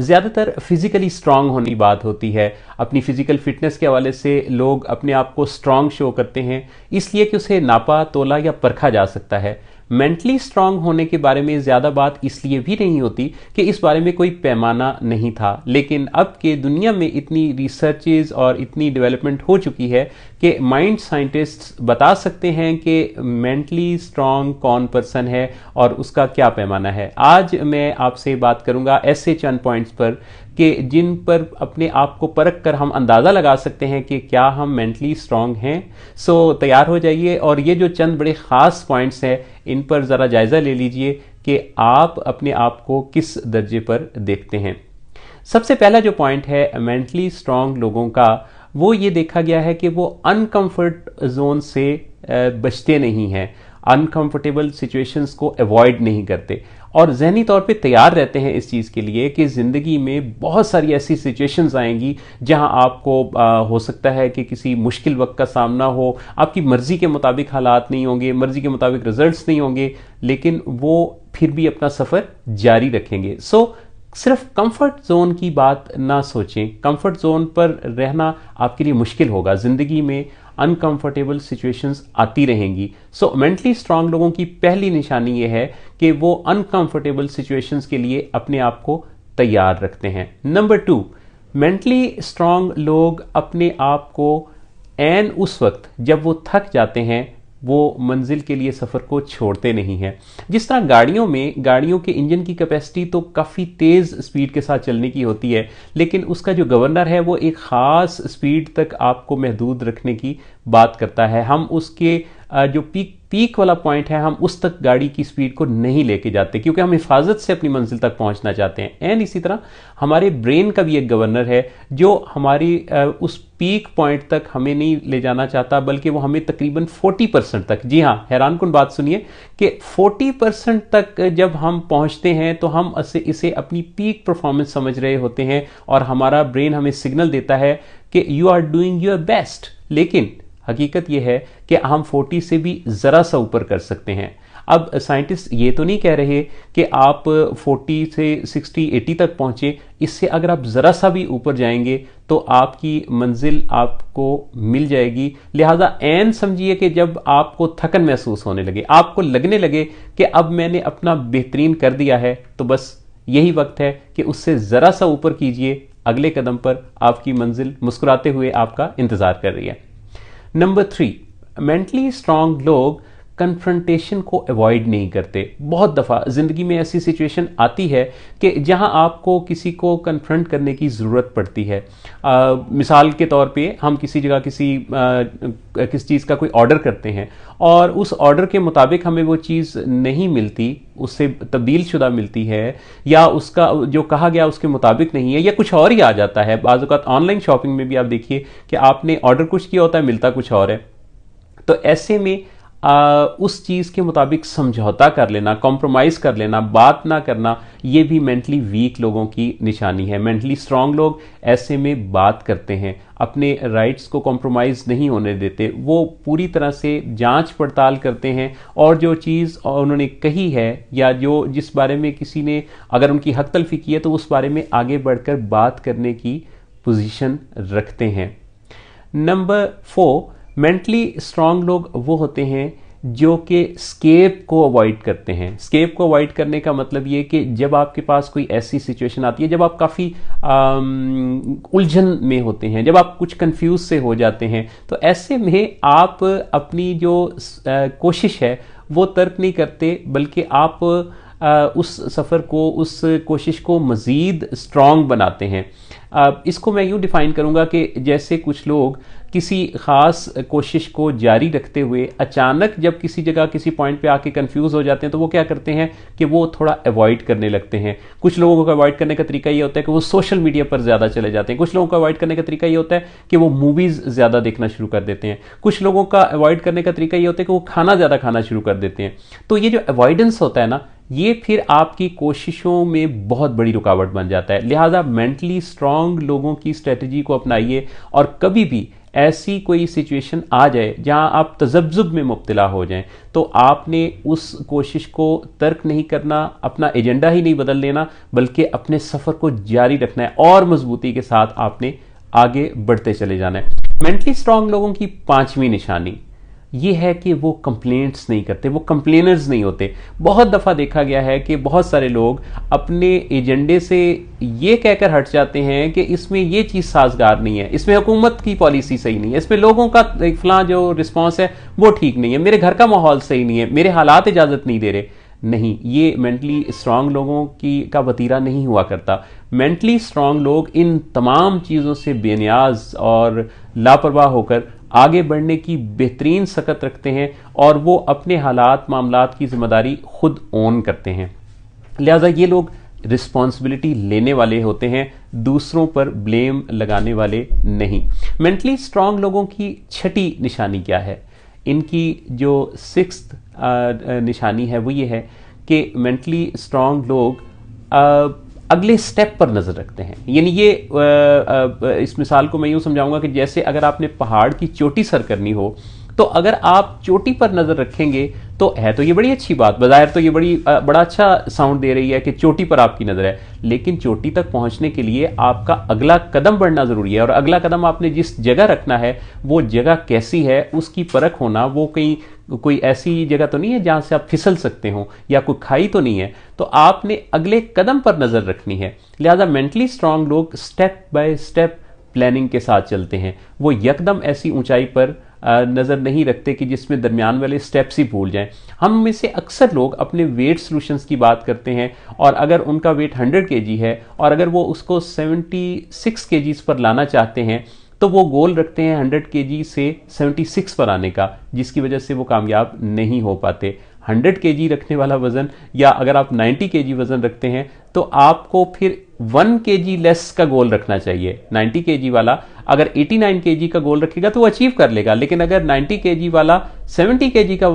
ज़्यादातर physically strong होने की बात होती है। अपनी फिजिकल फिटनेस के हवाले से लोग अपने आप को स्ट्रांग शो करते हैं, इसलिए कि उसे नापा तोला या परखा जा सकता है। मेंटली स्ट्रांग होने के बारे में ज़्यादा बात इसलिए भी नहीं होती कि इस बारे में कोई पैमाना नहीं था, लेकिन अब के दुनिया में इतनी रिसर्चेज और इतनी डेवलपमेंट हो चुकी है कि माइंड साइंटिस्ट्स बता सकते हैं कि मेंटली स्ट्रांग कौन पर्सन है और उसका क्या पैमाना है। आज मैं आपसे बात करूंगा ऐसे चंद पॉइंट्स पर कि जिन पर अपने आप को परख कर हम अंदाज़ा लगा सकते हैं कि क्या हम मेंटली स्ट्रांग हैं। सो तैयार हो जाइए और ये जो चंद बड़े ख़ास पॉइंट्स हैं इन पर ज़रा जायज़ा ले लीजिए कि आप अपने आप को किस दर्जे पर देखते हैं। सबसे पहला जो पॉइंट है मेंटली स्ट्रांग लोगों का, वो ये देखा गया है कि वो अनकंफर्ट जोन से बचते नहीं हैं, अनकंफर्टेबल सिचुएशंस को अवॉइड नहीं करते और जहनी तौर पे तैयार रहते हैं इस चीज़ के लिए कि ज़िंदगी में बहुत सारी ऐसी सिचुएशंस आएंगी जहां आपको हो सकता है कि किसी मुश्किल वक्त का सामना हो, आपकी मर्ज़ी के मुताबिक हालात नहीं होंगे, मर्ज़ी के मुताबिक रिजल्ट्स नहीं होंगे, लेकिन वो फिर भी अपना सफ़र जारी रखेंगे। सिर्फ कंफर्ट जोन की बात ना सोचें, कंफर्ट जोन पर रहना आपके लिए मुश्किल होगा, ज़िंदगी में अनकंफर्टेबल सिचुएशंस आती रहेंगी। मेंटली स्ट्रांग लोगों की पहली निशानी यह है कि वो अनकंफर्टेबल सिचुएशंस के लिए अपने आप को तैयार रखते हैं। नंबर 2, मेंटली स्ट्रांग लोग अपने आप को ऐन उस वक्त जब वो थक जाते हैं वो मंजिल के लिए सफ़र को छोड़ते नहीं हैं। जिस तरह गाड़ियों के इंजन की कैपेसिटी तो काफ़ी तेज़ स्पीड के साथ चलने की होती है, लेकिन उसका जो गवर्नर है वो एक ख़ास स्पीड तक आपको महदूद रखने की बात करता है। हम उसके जो पीक वाला पॉइंट है हम उस तक गाड़ी की स्पीड को नहीं लेके जाते क्योंकि हम हिफाजत से अपनी मंजिल तक पहुंचना चाहते हैं। एंड इसी तरह हमारे ब्रेन का भी एक गवर्नर है जो हमारी उस पीक पॉइंट तक हमें नहीं ले जाना चाहता, बल्कि वो हमें तकरीबन 40% तक, जी हाँ हैरानकुन बात सुनिए कि 40% तक जब हम पहुंचते हैं तो हम इसे अपनी पीक परफॉर्मेंस समझ रहे होते हैं और हमारा ब्रेन हमें सिग्नल देता है कि you are doing your best. लेकिन हकीकत यह है कि हम 40 से भी ज़रा सा ऊपर कर सकते हैं। अब साइंटिस्ट ये तो नहीं कह रहे कि आप 40 से 60-80 तक पहुँचे, इससे अगर आप ज़रा सा भी ऊपर जाएंगे तो आपकी मंजिल आपको मिल जाएगी। लिहाजा ऐन समझिए कि जब आपको थकन महसूस होने लगे, आपको लगने लगे कि अब मैंने अपना बेहतरीन कर दिया है, तो बस यही वक्त है कि उससे ज़रा सा ऊपर कीजिए। अगले कदम पर आपकी मंजिल मुस्कुराते हुए आपका इंतज़ार कर रही है। नंबर 3, मेंटली स्ट्रांग लोग कन्फ्रंटेशन को अवॉइड नहीं करते। बहुत दफ़ा ज़िंदगी में ऐसी सिचुएशन आती है कि जहां आपको किसी को कन्फ्रंट करने की ज़रूरत पड़ती है। मिसाल के तौर पे हम किसी जगह किसी चीज़ का कोई ऑर्डर करते हैं और उस ऑर्डर के मुताबिक हमें वो चीज़ नहीं मिलती, उससे तब्दील शुदा मिलती है, या उसका जो कहा गया उसके मुताबिक नहीं है, या कुछ और ही आ जाता है। बाज़ औक़ात ऑनलाइन शॉपिंग में भी आप देखिए कि आपने ऑर्डर कुछ किया होता है, मिलता कुछ और है। तो ऐसे में उस चीज़ के मुताबिक समझौता कर लेना, कॉम्प्रोमाइज़ कर लेना, बात ना करना, ये भी मेंटली वीक लोगों की निशानी है। मेंटली स्ट्रांग लोग ऐसे में बात करते हैं, अपने राइट्स को कॉम्प्रोमाइज़ नहीं होने देते, वो पूरी तरह से जांच पड़ताल करते हैं और जो चीज़ उन्होंने कही है या जिस बारे में किसी ने अगर उनकी हक तलफी की है तो उस बारे में आगे बढ़कर बात करने की पोजीशन रखते हैं। नंबर 4, मेंटली स्ट्रांग लोग वो होते हैं जो कि स्केप को अवॉइड करते हैं। स्केप को अवॉइड करने का मतलब ये कि जब आपके पास कोई ऐसी सिचुएशन आती है जब आप काफ़ी उलझन में होते हैं, जब आप कुछ कंफ्यूज से हो जाते हैं, तो ऐसे में आप अपनी जो कोशिश है वो तर्क नहीं करते, बल्कि आप उस सफ़र को, उस कोशिश को मज़ीद स्ट्रांग बनाते हैं। इसको मैं यूँ डिफ़ाइन करूँगा कि जैसे कुछ लोग किसी ख़ास कोशिश को जारी रखते हुए अचानक जब किसी जगह किसी पॉइंट पे आके कंफ्यूज हो जाते हैं तो वो क्या करते हैं कि वो थोड़ा अवॉइड करने लगते हैं। कुछ लोगों को अवॉइड करने का तरीका ये होता है कि वो सोशल मीडिया पर ज़्यादा चले जाते हैं। कुछ लोगों को अवॉइड करने का तरीका ये होता है कि वो मूवीज़ ज़्यादा देखना शुरू कर देते हैं। कुछ लोगों का अवॉइड करने का तरीका ये होता है कि वो खाना ज़्यादा खाना शुरू कर देते हैं। तो ये जो अवॉइडेंस होता है ना, ये फिर आपकी कोशिशों में बहुत बड़ी रुकावट बन जाता है। लिहाजा मेंटली स्ट्रांग लोगों की स्ट्रेटजी को अपनाइए और कभी भी ऐसी कोई सिचुएशन आ जाए जहां आप तजब्जुब में मुब्तला हो जाएं, तो आपने उस कोशिश को तर्क नहीं करना, अपना एजेंडा ही नहीं बदल लेना, बल्कि अपने सफ़र को जारी रखना है और मजबूती के साथ आपने आगे बढ़ते चले जाना है। मेंटली स्ट्रांग लोगों की पांचवी निशानी ये है कि वो कंप्लेंट्स नहीं करते, वो कंप्लेनर्स नहीं होते। बहुत दफ़ा देखा गया है कि बहुत सारे लोग अपने एजेंडे से ये कहकर हट जाते हैं कि इसमें ये चीज़ साजगार नहीं है, इसमें हुकूमत की पॉलिसी सही नहीं है, इसमें लोगों का फलां जो रिस्पॉन्स है वो ठीक नहीं है, मेरे घर का माहौल सही नहीं है, मेरे हालात इजाज़त नहीं दे रहे। नहीं, ये मेंटली स्ट्रांग लोगों की का वतीरा नहीं हुआ करता। मेंटली स्ट्रांग लोग इन तमाम चीज़ों से बेनियाज और लापरवाह होकर आगे बढ़ने की बेहतरीन सकत रखते हैं और वो अपने हालात मामलात की जिम्मेदारी खुद ओन करते हैं। लिहाजा ये लोग रिस्पॉन्सिबिलिटी लेने वाले होते हैं, दूसरों पर ब्लेम लगाने वाले नहीं। मेंटली स्ट्रांग लोगों की छठी निशानी क्या है? इनकी जो सिक्स्थ निशानी है वो ये है कि मेंटली स्ट्रांग लोग अगले स्टेप पर नज़र रखते हैं। यानी ये इस मिसाल को मैं यूँ समझाऊंगा कि जैसे अगर आपने पहाड़ की चोटी सर करनी हो, तो अगर आप चोटी पर नज़र रखेंगे तो है तो ये बड़ी अच्छी बात, बज़ाहिर तो ये बड़ा अच्छा साउंड दे रही है कि चोटी पर आपकी नज़र है, लेकिन चोटी तक पहुंचने के लिए आपका अगला कदम बढ़ना ज़रूरी है। और अगला कदम आपने जिस जगह रखना है वो जगह कैसी है उसकी परख होना, वो कहीं कोई ऐसी जगह तो नहीं है जहां से आप फिसल सकते हो या कोई खाई तो नहीं है, तो आपने अगले कदम पर नज़र रखनी है। लिहाजा मेंटली स्ट्रांग लोग स्टेप बाय स्टेप प्लानिंग के साथ चलते हैं। वो यकदम ऐसी ऊंचाई पर नज़र नहीं रखते कि जिसमें दरमियान वाले स्टेप्स ही भूल जाएं। हम में से अक्सर लोग अपने वेट सॉल्यूशंस की बात करते हैं और अगर उनका वेट 100 kg है और अगर वो उसको 76 kg पर लाना चाहते हैं तो वो गोल रखते हैं 100 kg से 76 पर आने का, जिसकी वजह से वो कामयाब नहीं हो पाते। 100 kg रखने वाला वज़न या अगर आप 90 kg वज़न रखते हैं तो आपको फिर 1 kg लेस का गोल रखना चाहिए। 90 kg वाला अगर 89 kg का गोल रखेगा तो वो अचीव कर लेगा, लेकिन अगर 90 kg वाला 70 kg का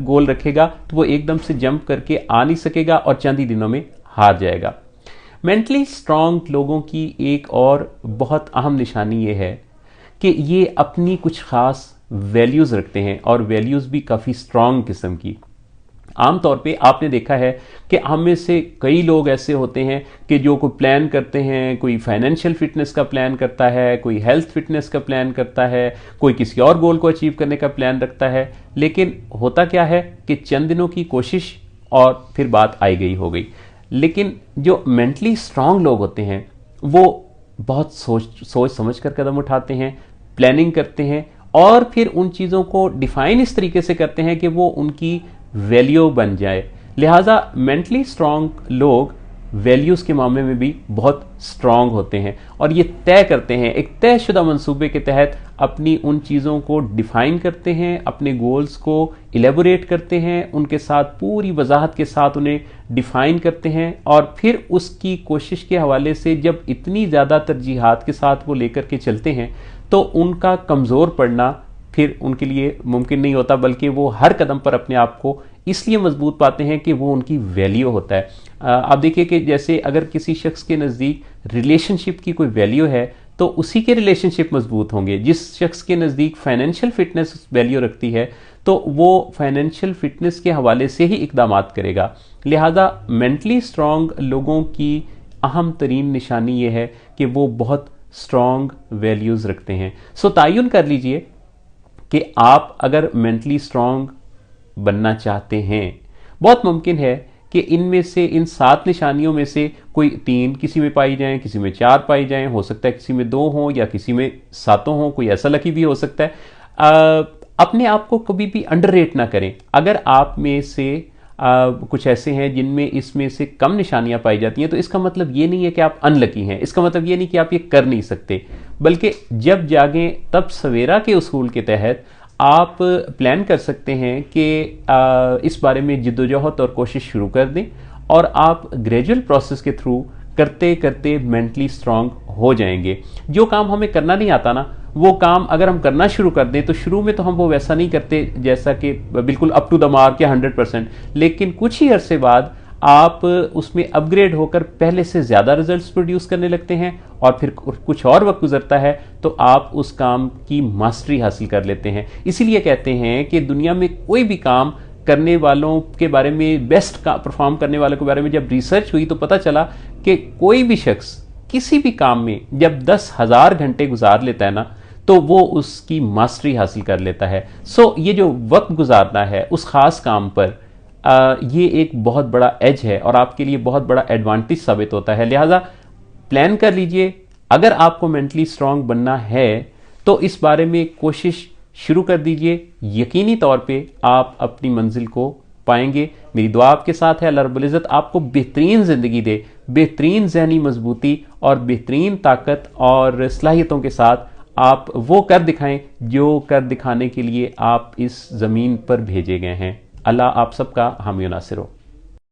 गोल रखेगा तो वो एकदम से जंप करके आ नहीं सकेगा और चंद ही दिनों में हार जाएगा। मेंटली स्ट्रांग लोगों की एक और बहुत अहम निशानी ये है कि ये अपनी कुछ ख़ास वैल्यूज़ रखते हैं और वैल्यूज़ भी काफ़ी स्ट्रांग किस्म की। आमतौर पे आपने देखा है कि हम में से कई लोग ऐसे होते हैं कि जो कोई प्लान करते हैं, कोई फाइनेंशियल फिटनेस का प्लान करता है, कोई हेल्थ फिटनेस का प्लान करता है, कोई किसी और गोल को अचीव करने का प्लान रखता है, लेकिन होता क्या है कि चंद दिनों की कोशिश और फिर बात आई गई हो गई। लेकिन जो मेंटली स्ट्रांग लोग होते हैं वो बहुत सोच समझ कर कदम उठाते हैं, प्लानिंग करते हैं और फिर उन चीज़ों को डिफाइन इस तरीके से करते हैं कि वो उनकी वैल्यू बन जाए। लिहाजा मेंटली स्ट्रांग लोग वैल्यूज़ के मामले में भी बहुत स्ट्रांग होते हैं और ये तय करते हैं, एक तयशुदा मंसूबे के तहत अपनी उन चीज़ों को डिफाइन करते हैं, अपने गोल्स को इलेबोरेट करते हैं, उनके साथ पूरी वजाहत के साथ उन्हें डिफाइन करते हैं और फिर उसकी कोशिश के हवाले से जब इतनी ज़्यादा तरजीहात के साथ वो लेकर के चलते हैं तो उनका कमज़ोर पड़ना फिर उनके लिए मुमकिन नहीं होता, बल्कि वो हर कदम पर अपने आप को इसलिए मजबूत पाते हैं कि वो उनकी वैल्यू होता है। आप देखिए कि जैसे अगर किसी शख्स के नज़दीक रिलेशनशिप की कोई वैल्यू है तो उसी के रिलेशनशिप मजबूत होंगे। जिस शख्स के नज़दीक फाइनेंशियल फिटनेस वैल्यू रखती है तो वो फाइनेंशियल फिटनेस के हवाले से ही इकदामात करेगा। लिहाजा मेंटली स्ट्रांग लोगों की अहम तरीन निशानी ये है कि वो बहुत स्ट्रांग वैल्यूज़ रखते हैं। सो तयन कर लीजिए कि आप अगर मेंटली स्ट्रांग बनना चाहते हैं, बहुत मुमकिन है कि इनमें से इन 7 निशानियों में से कोई 3 किसी में पाई जाएं, किसी में 4 पाई जाएं, हो सकता है किसी में 2 हों या किसी में 7 हों, कोई ऐसा लकी भी हो सकता है। अपने आप को कभी भी अंडररेट ना करें। अगर आप में से कुछ ऐसे हैं जिनमें इसमें से कम निशानियां पाई जाती हैं तो इसका मतलब ये नहीं है कि आप अनलकी हैं, इसका मतलब ये नहीं कि आप ये कर नहीं सकते, बल्कि जब जागें तब सवेरा के उसूल के तहत आप प्लान कर सकते हैं कि इस बारे में जिद्दोजहद और कोशिश शुरू कर दें और आप ग्रेजुअल प्रोसेस के थ्रू करते करते मेंटली स्ट्रांग हो जाएंगे। जो काम हमें करना नहीं आता ना, वो काम अगर हम करना शुरू कर दें तो शुरू में तो हम वो वैसा नहीं करते जैसा कि बिल्कुल अप टू द मार्क या 100%, लेकिन कुछ ही अरसे बाद आप उसमें अपग्रेड होकर पहले से ज़्यादा रिजल्ट्स प्रोड्यूस करने लगते हैं और फिर कुछ और वक्त गुजरता है तो आप उस काम की मास्टरी हासिल कर लेते हैं। इसीलिए कहते हैं कि दुनिया में कोई भी काम करने वालों के बारे में, बेस्ट का परफॉर्म करने वालों के बारे में जब रिसर्च हुई तो पता चला कि कोई भी शख्स किसी भी काम में जब 10,000 घंटे गुजार लेता है ना, तो वो उसकी मास्टरी हासिल कर लेता है। सो ये जो वक्त गुजारना है उस खास काम पर, ये एक बहुत बड़ा एज है और आपके लिए बहुत बड़ा एडवांटेज साबित होता है। लिहाजा प्लान कर लीजिए, अगर आपको मेंटली स्ट्रांग बनना है तो इस बारे में कोशिश शुरू कर दीजिए। यकीनी तौर पे आप अपनी मंजिल को पाएंगे। मेरी दुआ आपके साथ है। अल्लाह रब्बुल इज़्ज़त आपको बेहतरीन ज़िंदगी दे, बेहतरीन ज़हनी मजबूती और बेहतरीन ताकत और सलाहियतों के साथ आप वो कर दिखाएं जो कर दिखाने के लिए आप इस ज़मीन पर भेजे गए हैं। अल्लाह आप सबका हामी नासिर हो।